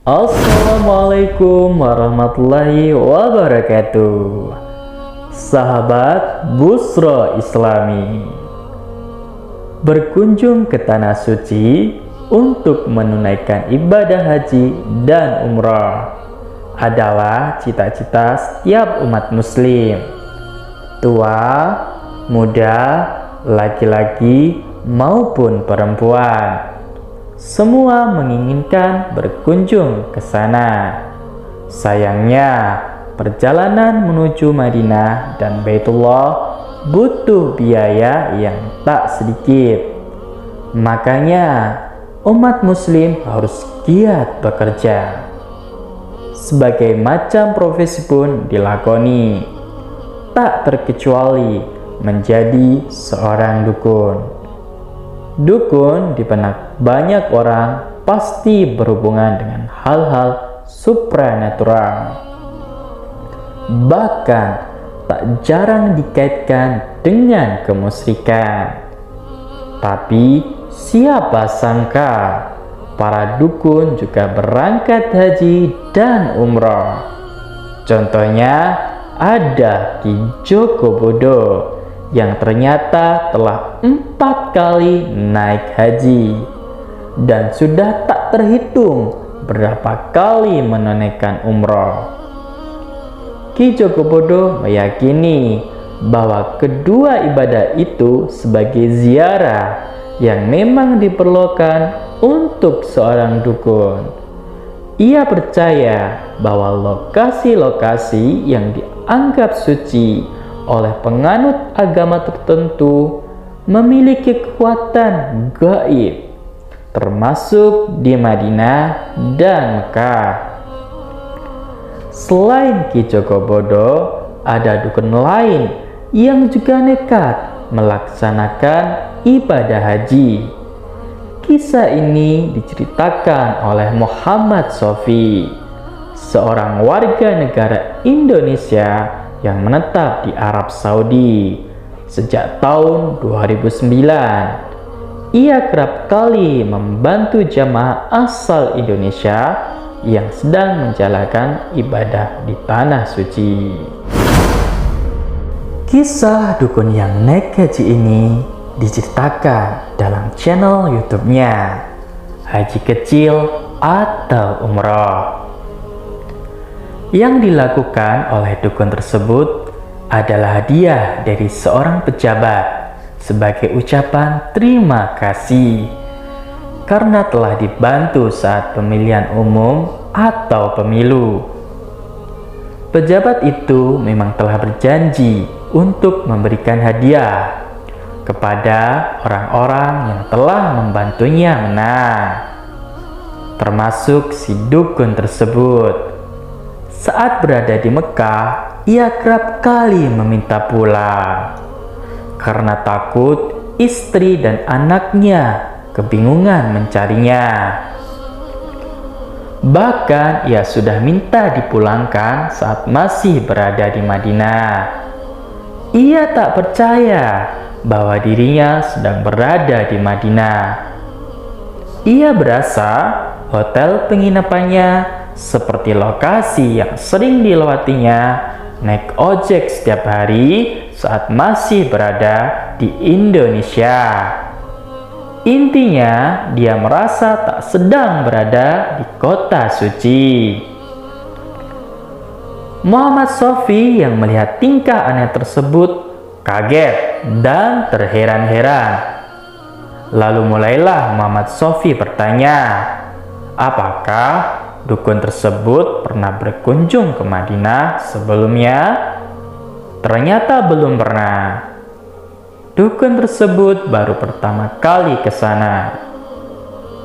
Assalamualaikum warahmatullahi wabarakatuh. Sahabat Busro Islami, berkunjung ke tanah suci untuk menunaikan ibadah haji dan umrah adalah cita-cita setiap umat muslim. Tua, muda, laki-laki maupun perempuan, semua menginginkan berkunjung ke sana. Sayangnya, perjalanan menuju Madinah dan Baitullah butuh biaya yang tak sedikit. Makanya, umat muslim harus giat bekerja. Sebagai macam profesi pun dilakoni, tak terkecuali menjadi seorang dukun. Dukun di benak banyak orang pasti berhubungan dengan hal-hal supranatural. Bahkan tak jarang dikaitkan dengan kemusyrikan. Tapi siapa sangka para dukun juga berangkat haji dan umrah. Contohnya ada Ki Joko Bodo yang ternyata telah 4 kali naik haji dan sudah tak terhitung berapa kali menunaikan umroh. Ki Joko Bodo meyakini bahwa kedua ibadah itu sebagai ziarah yang memang diperlukan untuk seorang dukun. Ia percaya bahwa lokasi-lokasi yang dianggap suci oleh penganut agama tertentu memiliki kekuatan gaib, termasuk di Madinah dan Mekah. Selain Ki Joko Bodo, ada dukun lain yang juga nekat melaksanakan ibadah haji. Kisah ini diceritakan oleh Muhammad Sofi, seorang warga negara Indonesia yang menetap di Arab Saudi sejak tahun 2009. Ia kerap kali membantu jamaah asal Indonesia yang sedang menjalankan ibadah di tanah suci. Kisah dukun yang naik haji ini diceritakan dalam channel YouTube-nya Haji Kecil atau Umroh. Yang dilakukan oleh dukun tersebut adalah hadiah dari seorang pejabat sebagai ucapan terima kasih karena telah dibantu saat pemilihan umum atau pemilu. Pejabat itu memang telah berjanji untuk memberikan hadiah kepada orang-orang yang telah membantunya menang, termasuk si dukun tersebut. Saat berada di Mekah, ia kerap kali meminta pulang karena takut istri dan anaknya kebingungan mencarinya. Bahkan ia sudah minta dipulangkan saat masih berada di Madinah. Ia tak percaya bahwa dirinya sedang berada di Madinah. Ia berasa hotel penginapannya seperti lokasi yang sering dilewatinya naik ojek setiap hari saat masih berada di Indonesia. Intinya, dia merasa tak sedang berada di kota suci. Muhammad Sofi yang melihat tingkah aneh tersebut kaget dan terheran-heran. Lalu mulailah Muhammad Sofi bertanya, apakah dukun tersebut pernah berkunjung ke Madinah sebelumnya? Ternyata belum pernah. Dukun tersebut baru pertama kali ke sana.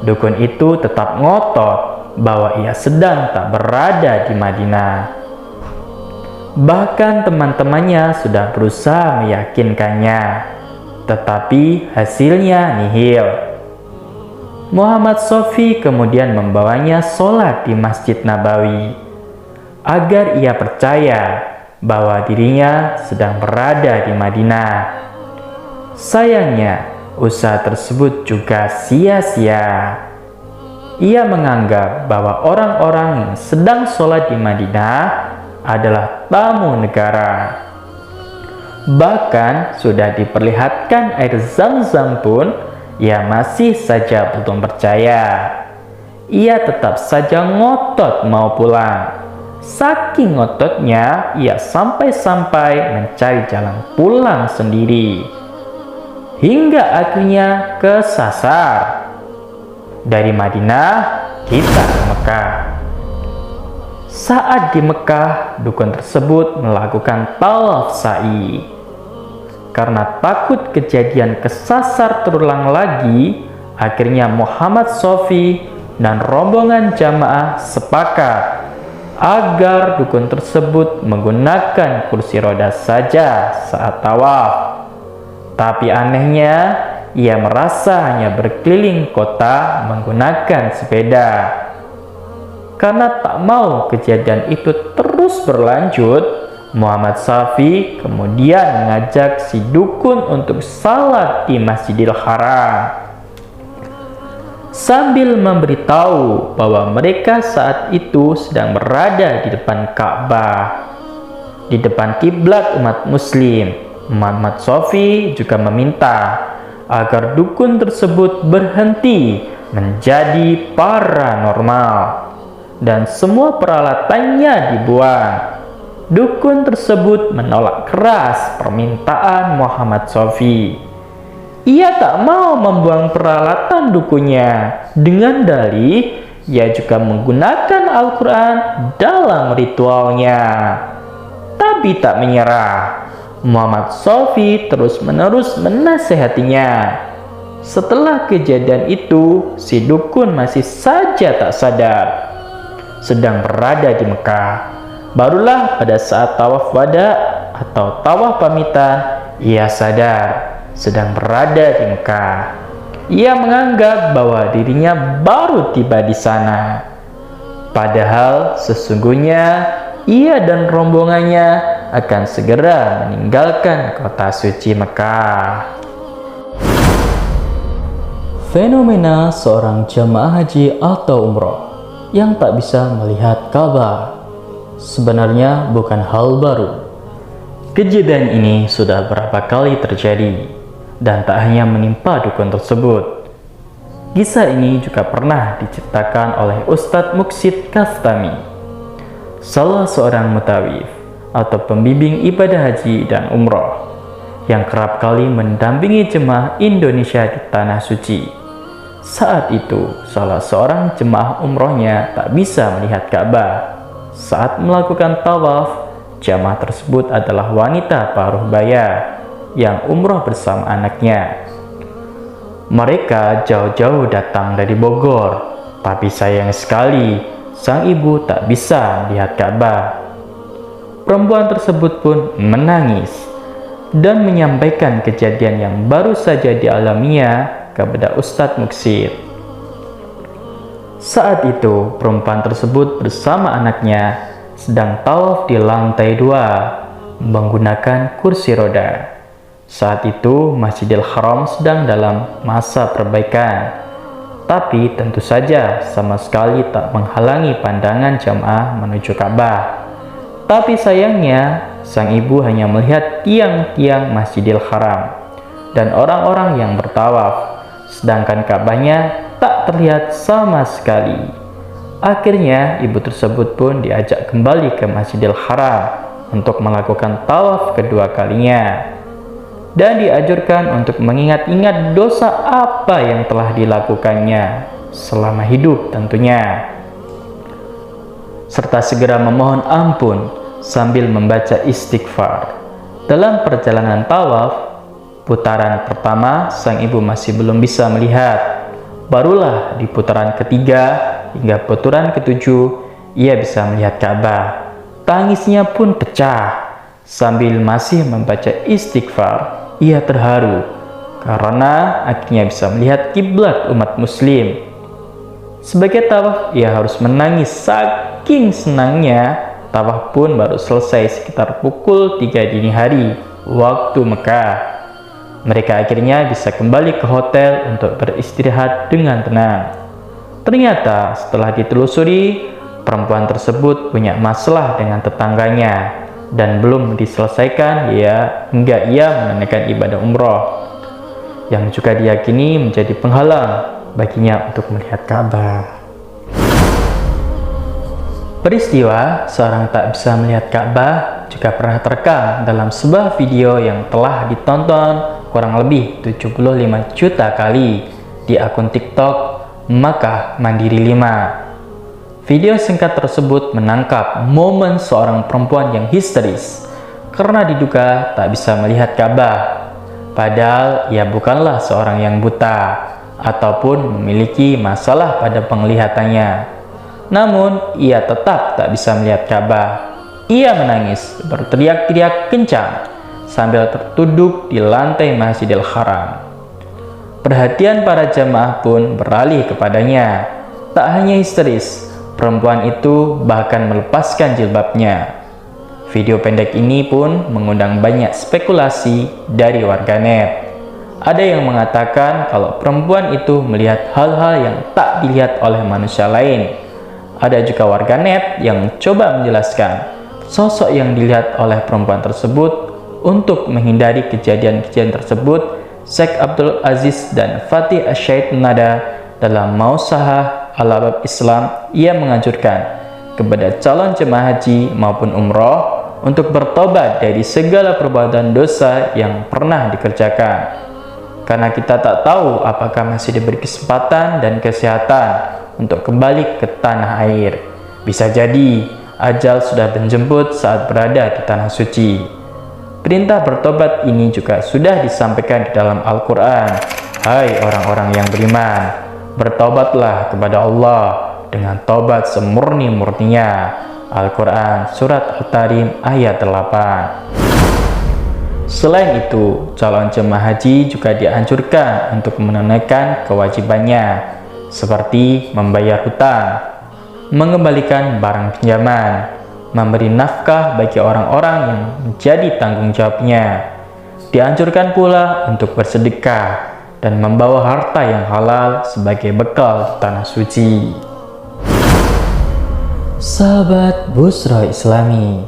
Dukun itu tetap ngotot bahwa ia sedang tak berada di Madinah. Bahkan teman-temannya sudah berusaha meyakinkannya, tetapi hasilnya nihil. Muhammad Sofi kemudian membawanya sholat di Masjid Nabawi agar ia percaya bahwa dirinya sedang berada di Madinah. Sayangnya, usaha tersebut juga sia-sia. ia menganggap bahwa orang-orang yang sedang sholat di Madinah adalah tamu negara. Bahkan sudah diperlihatkan air Zam-Zam pun, ia masih saja belum percaya. Ia tetap saja ngotot mau pulang. Saking ngototnya, ia sampai-sampai mencari jalan pulang sendiri. Hingga akhirnya kesasar. Dari Madinah, kita ke Mekah. Saat di Mekah, dukun tersebut melakukan tawaf sa'i. Karena takut kejadian kesasar terulang lagi, akhirnya Muhammad Shofie dan rombongan jamaah sepakat agar dukun tersebut menggunakan kursi roda saja saat tawaf. Tapi anehnya, ia merasa hanya berkeliling kota menggunakan sepeda. Karena tak mau kejadian itu terus berlanjut, Muhammad Shofie kemudian mengajak si dukun untuk salat di Masjidil Haram, sambil memberitahu bahwa mereka saat itu sedang berada di depan Ka'bah, di depan kiblat umat muslim. Muhammad Shofie juga meminta agar dukun tersebut berhenti menjadi paranormal dan semua peralatannya dibuang. Dukun tersebut menolak keras permintaan Muhammad Shofie. Ia tak mau membuang peralatan dukunnya dengan dalih ia juga menggunakan Al-Quran dalam ritualnya. Tapi tak menyerah, Muhammad Shofie terus-menerus menasehatinya. Setelah kejadian itu, si dukun masih saja tak sadar. Sedang berada di Mekah. Barulah pada saat tawaf wada atau tawaf pamitan, ia sadar sedang berada di Mekah. Ia menganggap bahwa dirinya baru tiba di sana. Padahal sesungguhnya ia dan rombongannya akan segera meninggalkan kota suci Mekah. Fenomena seorang jamaah haji atau umroh yang tak bisa melihat Ka'bah sebenarnya bukan hal baru. Kejadian ini sudah berapa kali terjadi dan tak hanya menimpa dukun tersebut. Kisah ini juga pernah diceritakan oleh Ustadz Muksid Kastami, salah seorang mutawif atau pembimbing ibadah haji dan umroh yang kerap kali mendampingi jemaah Indonesia di Tanah Suci. Saat itu, salah seorang jemaah umrohnya tak bisa melihat Ka'bah. Saat melakukan tawaf, jemaah tersebut adalah wanita paruh baya yang umroh bersama anaknya. Mereka jauh-jauh datang dari Bogor, tapi sayang sekali sang ibu tak bisa melihat Ka'bah. Perempuan tersebut pun menangis dan menyampaikan kejadian yang baru saja dialaminya kepada Ustadz Muksid. Saat itu, perempuan tersebut bersama anaknya sedang tawaf di lantai 2 menggunakan kursi roda. Saat itu, Masjidil Haram sedang dalam masa perbaikan, tapi tentu saja sama sekali tak menghalangi pandangan jamaah menuju Ka'bah. Tapi sayangnya, sang ibu hanya melihat tiang-tiang Masjidil Haram dan orang-orang yang bertawaf, sedangkan Ka'bahnya tak terlihat sama sekali. Akhirnya, ibu tersebut pun diajak kembali ke Masjidil Haram untuk melakukan tawaf kedua kalinya, dan dianjurkan untuk mengingat-ingat dosa apa yang telah dilakukannya selama hidup tentunya, serta segera memohon ampun sambil membaca istighfar. Dalam perjalanan tawaf, putaran pertama sang ibu masih belum bisa melihat. Barulah di putaran ketiga hingga putaran ketujuh ia bisa melihat Ka'bah. Tangisnya pun pecah. Sambil masih membaca istighfar, ia terharu karena akhirnya bisa melihat kiblat umat muslim. Sebagai tawaf, ia harus menangis saking senangnya. Tawaf pun baru selesai sekitar pukul 3 dini hari waktu Mekah. Mereka akhirnya bisa kembali ke hotel untuk beristirahat dengan tenang. Ternyata setelah ditelusuri, perempuan tersebut punya masalah dengan tetangganya dan belum diselesaikan hingga ia menunaikan ibadah umroh, yang juga diyakini menjadi penghalang baginya untuk melihat Ka'bah. Peristiwa seorang tak bisa melihat Ka'bah juga pernah terekam dalam sebuah video yang telah ditonton kurang lebih 75 juta kali di akun TikTok Makkah Mandiri 5. Video singkat tersebut menangkap momen seorang perempuan yang histeris karena diduga tak bisa melihat Ka'bah, padahal ia bukanlah seorang yang buta ataupun memiliki masalah pada penglihatannya. Namun, ia tetap tak bisa melihat Ka'bah. Ia menangis, berteriak-teriak kencang, sambil tertunduk di lantai Masjidil Haram. Perhatian para jamaah pun beralih kepadanya. Tak hanya histeris, perempuan itu bahkan melepaskan jilbabnya. Video pendek ini pun mengundang banyak spekulasi dari warganet. Ada yang mengatakan kalau perempuan itu melihat hal-hal yang tak dilihat oleh manusia lain. Ada juga warganet yang coba menjelaskan sosok yang dilihat oleh perempuan tersebut. Untuk menghindari kejadian-kejadian tersebut, Syekh Abdul Aziz dan Fatih Asyaid Nada dalam Mausahah Al-Abab Islam, ia menganjurkan kepada calon jemaah haji maupun umroh untuk bertobat dari segala perbuatan dosa yang pernah dikerjakan. Karena kita tak tahu apakah masih diberi kesempatan dan kesehatan untuk kembali ke tanah air. Bisa jadi ajal sudah menjemput saat berada di tanah suci. Perintah bertobat ini juga sudah disampaikan di dalam Al-Quran. Hai orang-orang yang beriman, bertobatlah kepada Allah dengan tobat semurni-murninya. Al-Quran Surat Al-Tarim ayat 8. Selain itu, calon jemaah haji juga dianjurkan untuk menunaikan kewajibannya, seperti membayar hutang, mengembalikan barang pinjaman, memberi nafkah bagi orang-orang yang menjadi tanggung jawabnya. Dianjurkan pula untuk bersedekah dan membawa harta yang halal sebagai bekal di tanah suci. Sahabat Busra Islami,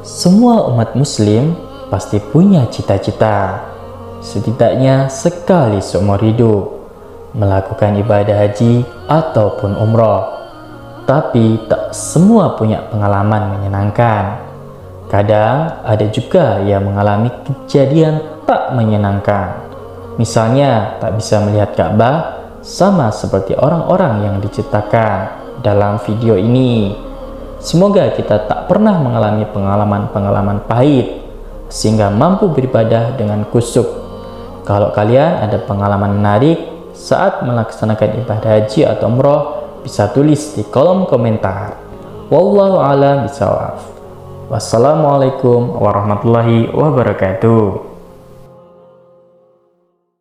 semua umat muslim pasti punya cita-cita, setidaknya sekali seumur hidup, melakukan ibadah haji ataupun umroh. Tapi tak semua punya pengalaman menyenangkan. Kadang ada juga yang mengalami kejadian tak menyenangkan. Misalnya tak bisa melihat Ka'bah, sama seperti orang-orang yang diceritakan dalam video ini. Semoga kita tak pernah mengalami pengalaman-pengalaman pahit sehingga mampu beribadah dengan khusyuk. Kalau kalian ada pengalaman menarik saat melaksanakan ibadah haji atau umroh, bisa tulis di kolom komentar. Wallahu a'lam bishawab. Wassalamualaikum warahmatullahi wabarakatuh.